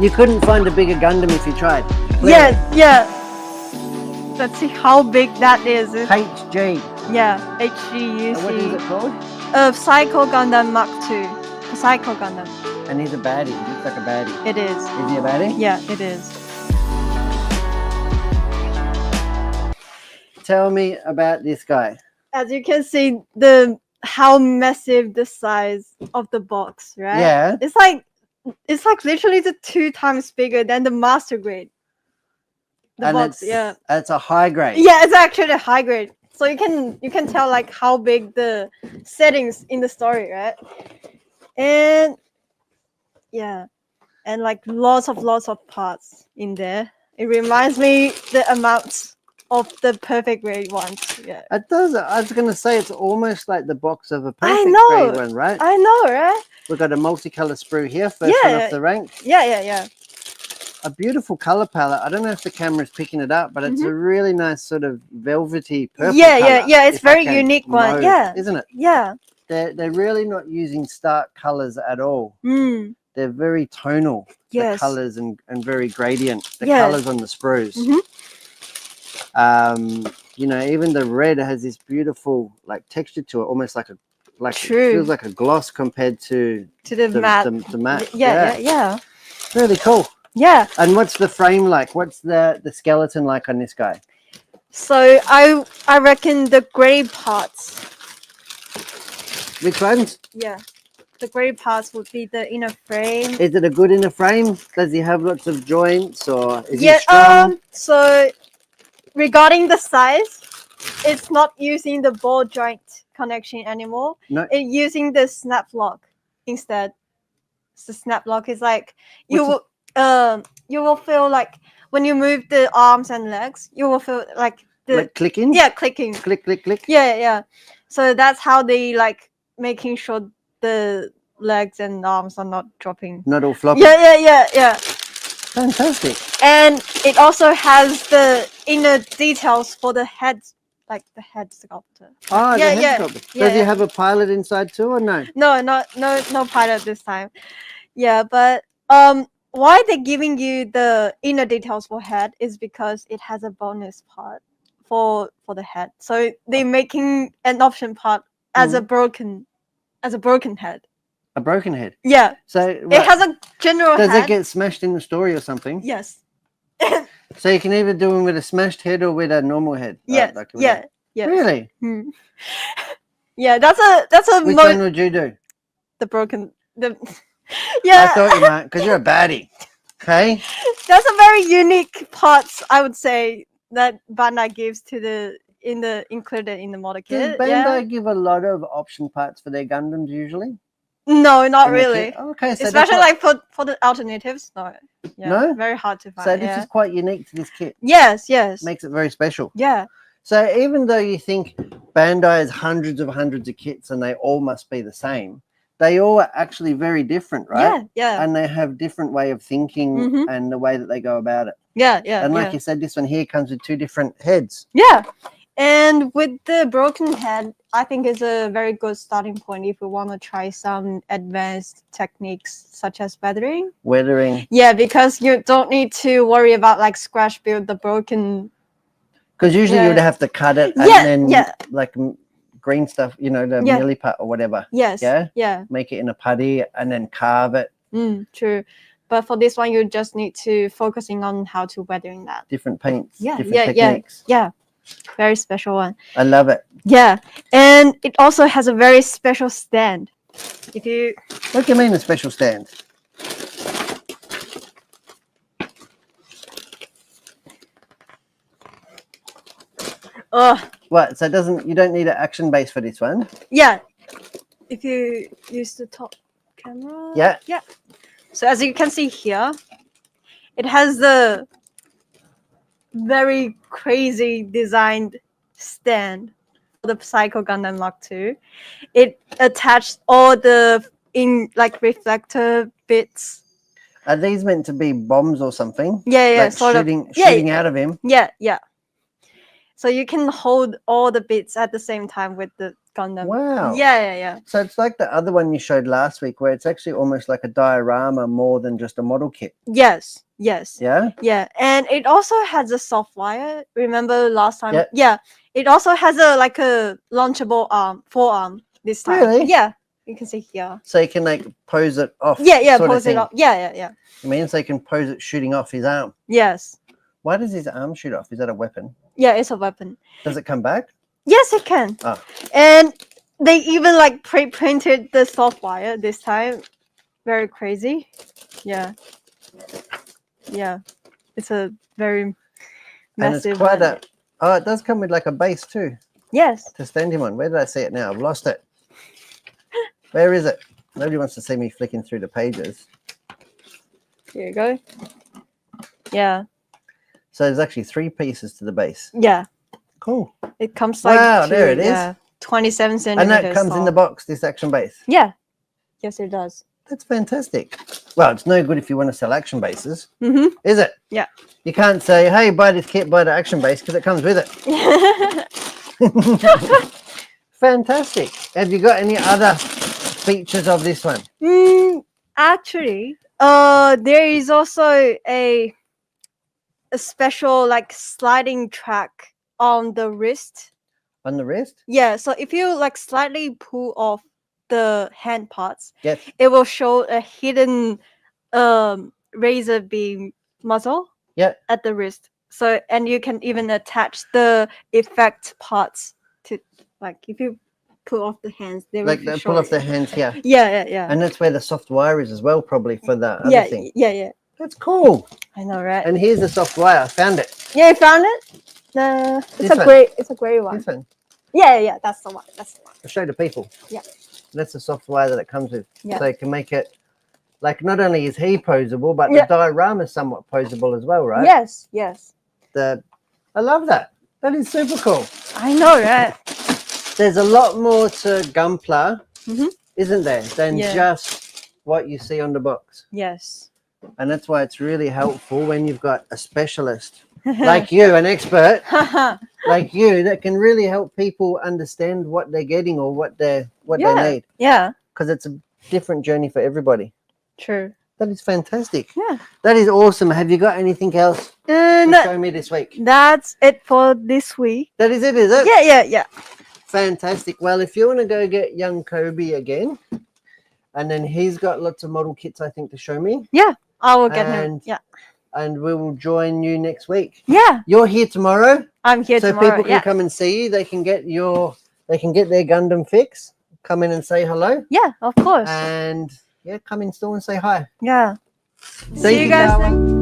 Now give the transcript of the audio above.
You couldn't find a bigger Gundam if you tried. Yeah, yeah. Let's see how big that is. HG. Yeah, HGUC. What is it called? Psycho Gundam Mk-II. Psycho Gundam. And he's a baddie. He looks like a baddie. It is. Is he a baddie? Yeah, it is. Tell me about this guy. As you can see, how massive the size of the box, right? Yeah. It's like literally the 2 times bigger than the master grade. The And box, yeah. It's a high grade. Yeah, it's actually a high grade. So you can tell like how big the settings in the story, right? And yeah, and like lots of parts in there. It reminds me the amounts of the perfect grade ones. Yeah. It does. I was going to say it's almost like the box of a perfect grade one, right? I know, right? We've got a multicolor sprue here, first one off the rank. Yeah. A beautiful color palette. I don't know if the camera's picking it up, but it's a really nice sort of velvety purple color. Yeah. It's very unique one. Yeah. Isn't it? Yeah. They're really not using stark colors at all. Mm. They're very tonal. Yes. The colors and very gradient. The Yeah. colors on the sprues. You know, even the red has this beautiful like texture to it, almost like True. it feels like a gloss compared to the matte. The matte. Yeah. Really cool. Yeah. And what's the frame like? What's the skeleton like on this guy? So I reckon the gray parts. Which ones? Yeah. The gray parts would be the inner frame. Is it a good inner frame? Does he have lots of joints or is he strong? So regarding the size, it's not using the ball joint connection anymore. No. It's using the snap lock instead. The snap lock is like you will feel like when you move the arms and legs, you will feel like like clicking? Yeah, clicking. Click. Yeah. So that's how they like making sure the legs and arms are not dropping. Not all floppy. Yeah. Fantastic. And it also has the inner details for the head, like the head sculptor. Oh, the head sculptor. Does he yeah. have a pilot inside too or no? No pilot this time. Yeah, but why they're giving you the inner details for head is because it has a bonus part for the head. So they're making an option part as a broken head. A broken head? Yeah. So it has a general head. Does it get smashed in the story or something? Yes. So you can either do them with a smashed head or with a normal head? Yeah. Yeah. Really? Yeah, that's a Which one would you do? Yeah. I thought you might, because you're a baddie. Okay. That's a very unique parts, I would say, that Bandai gives to included in the model kit. Does Bandai give a lot of option parts for their Gundams usually? No, not really. Okay, so especially like for the alternatives. No. Yeah, no? Very hard to find. So this is quite unique to this kit. Yes. Makes it very special. Yeah. So even though you think Bandai has hundreds of kits and they all must be the same, they all are actually very different, right? Yeah. And they have different way of thinking and the way that they go about it. Yeah. And like you said, this one here comes with 2 different heads. Yeah. And with the broken head, I think it's a very good starting point if we want to try some advanced techniques such as weathering. Yeah, because you don't need to worry about like scratch build the broken. Because usually you would have to cut it and then like green stuff, you know, the mealy part or whatever. Yes. Yeah. Make it in a putty and then carve it. True. But for this one, you just need to focusing on how to weathering that. Different paints. Different techniques. Yeah. Very special one. I love it. Yeah. And it also has a very special stand. What do you mean a special stand? What? So you don't need an action base for this one? Yeah. If you use the top camera. Yeah. So as you can see here, it has the very crazy designed stand for the Psycho Gundam Mk-II. It attached all the reflector bits. Are these meant to be bombs or something? Yeah, like shooting out of him. Yeah. So you can hold all the bits at the same time with the Gundam. Wow. Yeah. So it's like the other one you showed last week, where it's actually almost like a diorama more than just a model kit. Yes. Yeah. Yeah, and it also has a soft wire. Remember last time? Yep. Yeah, it also has a like a launchable forearm this time. Really? Yeah, you can see here. So you can like pose it off. Yeah, sort of pose it thing. up. Yeah. It means they can pose it shooting off his arm. Yes. Why does his arm shoot off? Is that a weapon? Yeah, it's a weapon. Does it come back? Yes, it can. Oh. And they even like pre-printed the soft wire this time. Very crazy. Yeah. It's a very massive. And it's quite a. Oh, it does come with like a base too. Yes. To stand him on. Where did I see it now? I've lost it. Where is it? Nobody wants to see me flicking through the pages. Here you go. Yeah. So there's actually 3 pieces to the base. Yeah. Cool. It comes like Wow, there it is. Yeah, 27 centimeters. And that comes in the box, this action base. Yeah. Yes, it does. That's fantastic. Well, it's no good if you want to sell action bases, Mm-hmm. is it? Yeah. You can't say, hey, buy this kit, buy the action base, because it comes with it. Fantastic. Have you got any other features of this one? Actually, there is also a special like sliding track on the wrist. On the wrist? Yeah, so if you like slightly pull off the hand parts, Yes. it will show a hidden razor beam muzzle at the wrist. So, and you can even attach the effect parts to, like, if you pull off the hands, they Like will they show pull off it. the hands here. Yeah. And that's where the soft wire is as well, probably, for the other thing. Yeah. That's cool. I know, right? And here's the soft wire. I found it. Yeah, you found it? It's This a one. gray. It's a gray one. This one. Yeah. That's the one. I'll show the people. Yeah. That's the soft wire that it comes with. Yeah. So you can make it, like, not only is he posable, but Yeah. the diorama is somewhat posable as well, right? Yes. I love that. That is super cool. I know, right? There's a lot more to Gunpla, Mhm. isn't there, than just what you see on the box. Yes. And that's why it's really helpful when you've got a specialist like you, an expert like you, that can really help people understand what they're getting or what they need. Yeah. Because it's a different journey for everybody. True. That is fantastic. Yeah. That is awesome. Have you got anything else to show me this week? That's it for this week. That is it, is it? Yeah. Fantastic. Well, if you want to go get young Kobe again, and then he's got lots of model kits, I think, to show me. Yeah, I will get him. Yeah. And we will join you next week. Yeah. You're here tomorrow. I'm here tomorrow. So people can come and see you. They can get their Gundam fix. Come in and say hello. Yeah, of course. And come in store and say hi. Yeah. See you guys Kawa. next.